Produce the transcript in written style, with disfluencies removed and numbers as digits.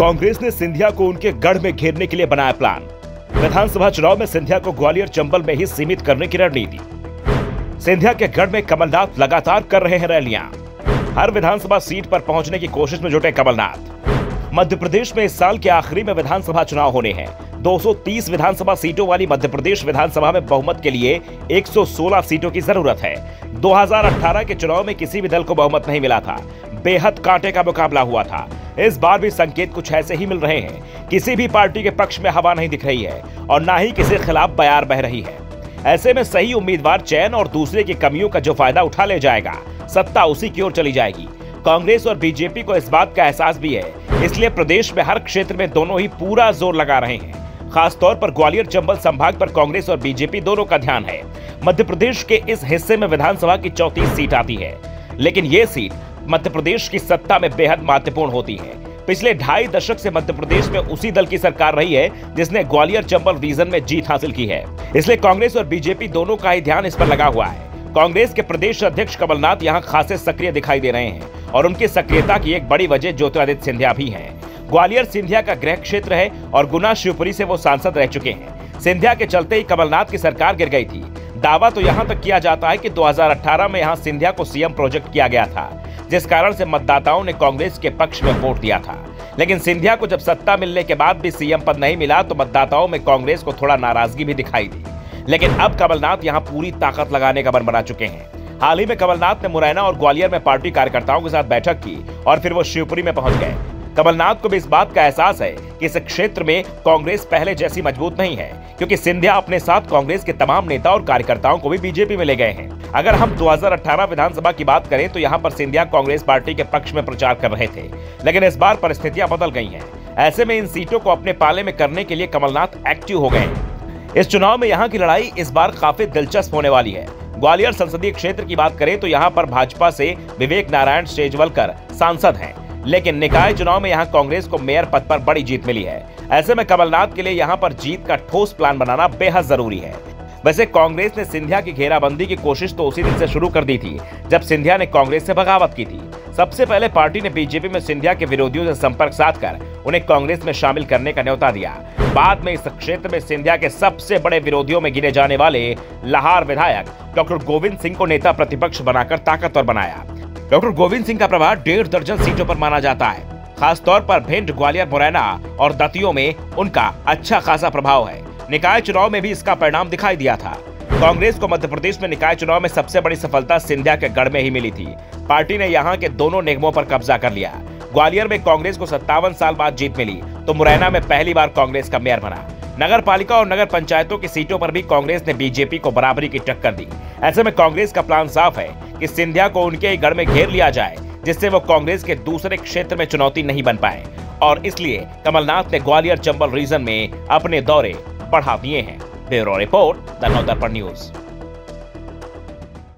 कांग्रेस ने सिंधिया को उनके गढ़ में घेरने के लिए बनाया प्लान। विधानसभा चुनाव में सिंधिया को ग्वालियर चंबल में ही सीमित करने की रणनीति। सिंधिया के गढ़ में कमलनाथ लगातार कर रहे हैं रैलियां। हर विधानसभा सीट पर पहुंचने की कोशिश में जुटे कमलनाथ। मध्य प्रदेश में इस साल के आखिरी में विधानसभा चुनाव होने हैं। 230 विधानसभा सीटों वाली मध्य प्रदेश विधानसभा में बहुमत के लिए 116 सीटों की जरूरत है। 2018 के चुनाव में किसी भी दल को बहुमत नहीं मिला था। बेहद कांटे का मुकाबला हुआ था। इस बार भी संकेत कुछ ऐसे ही मिल रहे हैं। किसी भी पार्टी के पक्ष में हवा नहीं दिख रही है और ना ही किसी खिलाफ बयार बह रही है। ऐसे में सही उम्मीदवार चयन और दूसरे की कमियों का जो फायदा उठा ले जाएगा, सत्ता उसी की ओर चली जाएगी। कांग्रेस और बीजेपी को इस बात का एहसास भी है, इसलिए प्रदेश में हर क्षेत्र में दोनों ही पूरा जोर लगा रहे हैं। खासतौर पर ग्वालियर चंबल संभाग पर कांग्रेस और बीजेपी दोनों का ध्यान है। मध्य प्रदेश के इस हिस्से में विधानसभा की 34 सीट आती है, लेकिन ये सीट मध्य प्रदेश की सत्ता में बेहद महत्वपूर्ण होती है। पिछले 2.5 दशक से मध्य प्रदेश में उसी दल की सरकार रही है जिसने ग्वालियर चंबल रीजन में जीत हासिल की है, इसलिए कांग्रेस और बीजेपी दोनों का ही ध्यान इस पर लगा हुआ है। कांग्रेस के प्रदेश अध्यक्ष कमलनाथ यहाँ खासे सक्रिय दिखाई दे रहे हैं और उनकी सक्रियता की एक बड़ी वजह ज्योतिरादित्य सिंधिया भी है। ग्वालियर सिंधिया का गृह क्षेत्र है और गुना शिवपुरी से वो सांसद रह चुके हैं। सिंधिया के चलते ही कमलनाथ की सरकार गिर गई थी। दावा तो यहाँ तक किया जाता है कि 2018 में यहाँ सिंधिया को सीएम प्रोजेक्ट किया गया था, जिस कारण से मतदाताओं ने कांग्रेस के पक्ष में वोट दिया था। लेकिन सिंधिया को जब सत्ता मिलने के बाद भी सीएम पद नहीं मिला तो मतदाताओं में कांग्रेस को थोड़ा नाराजगी भी दिखाई दी। लेकिन अब कमलनाथ यहाँ पूरी ताकत लगाने का मन बना चुके हैं। हाल ही में कमलनाथ ने मुरैना और ग्वालियर में पार्टी कार्यकर्ताओं के साथ बैठक की और फिर वो शिवपुरी में पहुंच गए। कमलनाथ को भी इस बात का एहसास है कि इस क्षेत्र में कांग्रेस पहले जैसी मजबूत नहीं है, क्योंकि सिंधिया अपने साथ कांग्रेस के तमाम नेता और कार्यकर्ताओं को भी बीजेपी में ले गए हैं। अगर हम 2018 विधानसभा की बात करें तो यहाँ पर सिंधिया कांग्रेस पार्टी के पक्ष में प्रचार कर रहे थे, लेकिन इस बार परिस्थितियां बदल गई हैं। ऐसे में इन सीटों को अपने पाले में करने के लिए कमलनाथ एक्टिव हो गए। इस चुनाव में यहाँ की लड़ाई इस बार काफी दिलचस्प होने वाली है। ग्वालियर संसदीय क्षेत्र की बात करें तो यहाँ पर भाजपा से विवेक नारायण सेजवलकर सांसद हैं, लेकिन निकाय चुनाव में यहाँ कांग्रेस को मेयर पद पर बड़ी जीत मिली है। ऐसे में कमलनाथ के लिए यहाँ पर जीत का ठोस प्लान बनाना बेहद जरूरी है। वैसे कांग्रेस ने सिंधिया की घेराबंदी की कोशिश तो उसी दिन से शुरू कर दी थी जब सिंधिया ने कांग्रेस से बगावत की थी। सबसे पहले पार्टी ने बीजेपी में सिंधिया के विरोधियों से संपर्क साधकर उन्हें कांग्रेस में शामिल करने का न्योता दिया। बाद में इस क्षेत्र में सिंधिया के सबसे बड़े विरोधियों में गिने जाने वाले लाहार विधायक डॉक्टर गोविंद सिंह को नेता प्रतिपक्ष बनाकर ताकतवर बनाया। डॉक्टर गोविंद सिंह का प्रभाव 1.5 दर्जन सीटों पर माना जाता है। खासतौर पर भिंड, ग्वालियर, मुरैना और दतियों में उनका अच्छा खासा प्रभाव है। निकाय चुनाव में भी इसका परिणाम दिखाई दिया था। कांग्रेस को मध्य प्रदेश में निकाय चुनाव में सबसे बड़ी सफलता सिंधिया के गढ़ में ही मिली थी। पार्टी ने यहाँ के दोनों निगमों पर कब्जा कर लिया। ग्वालियर में कांग्रेस को 57 साल बाद जीत मिली तो मुरैना में पहली बार कांग्रेस का मेयर बना। नगर पालिका और नगर पंचायतों की सीटों पर भी कांग्रेस ने बीजेपी को बराबरी की टक्कर दी। ऐसे में कांग्रेस का प्लान साफ है कि सिंधिया को उनके ही गढ़ में घेर लिया जाए, जिससे वो कांग्रेस के दूसरे क्षेत्र में चुनौती नहीं बन पाए। और इसलिए कमलनाथ ने ग्वालियर चंबल रीजन में अपने दौरे बढ़ा दिए हैं। Bureau report, the Navdarpan news.